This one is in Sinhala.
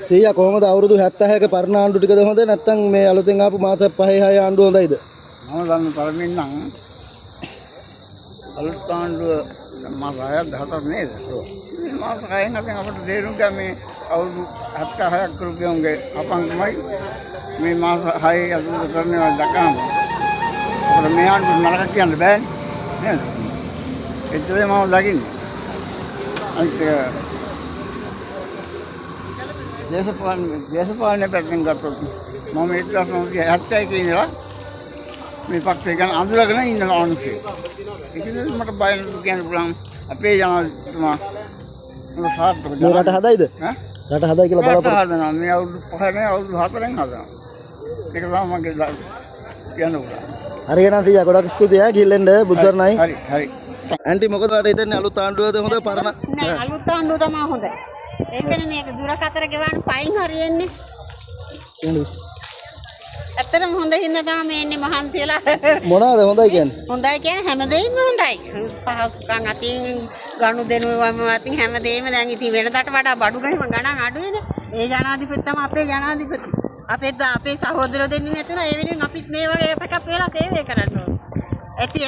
සීයා කොහොමද අවුරුදු 76ක පරණ ආණ්ඩු ටිකද හොඳ නැත්නම් මේ අලුතෙන් ආපු මාස 5-6 ආණ්ඩුව හොඳයිද? මම දන්න තරමින් නම් අලුත් ආණ්ඩුව මාස 6-14 නේද? මේ මාස 6න් අපිට තේරුම් ගන්න මේ අවුරුදු 76ක් කරුගේ අපංගමයි මේ මාස 6 ඇතුළත කරනවා දකම. අපිට මේ ආණ්ඩුව නරක කියන්න බෑනේ නේද? ඒතරේ මම දකින්නේ. අනිත් දේශපාලන පැත්තෙන් ගත්තොත් මම 1971 ඉඳලා මේ පක්ෂය ගැන අඳුරගෙන ඉන්න මිනිස්සු. ඒකද මට බය නෑ කියන්න පුළුවන්. අපේ ජනාධිපතිතුමා මොන සාර්ථක මේ රට හදයිද? රට හදයි කියලා බලාපොරොත්තු හදනවා. මේ අවුරුදු 5 නේ අවුරුදු 4න් හදනවා. ඒක තමයි මගේ කියන්න පුළුවන්. හරි එහෙනම් සීයා ගොඩක් ස්තුතියි ඈ ගිහිල්ලෙන්න බුදුසරණයි. හරි. ඇන්ටි මොකද ඔයාලට හිතන්නේ අලුත් ආණ්ඩුවද හොඳ පරණ? නෑ අලුත් ආණ්ඩුව තමයි හොඳ. ඒකනේ මේක දුරකතර ගෙවන්න පයින් හරියන්නේ. ඇත්තටම හොඳ හින්දා තමයි මේ ඉන්නේ මහන්සියලා. මොනවාද හොඳයි කියන්නේ? හොඳයි කියන්නේ හැමදේම හොඳයි. පහසුකම් අතින් ගනුදෙනුවම අතින් හැමදේම දැන් ඉතින් වෙනදාට වඩා බඩු ගණන් අඩුයිනේ. ඒ ජනාධිපති තමයි අපේ ජනාධිපති. අපේ සහෝදරයෝ දෙන්නේ නැතුණා ඒ වෙනුවෙන් අපිත් මේ වගේ එකක් වෙලා සේවය කරන්න ඕන. ඇති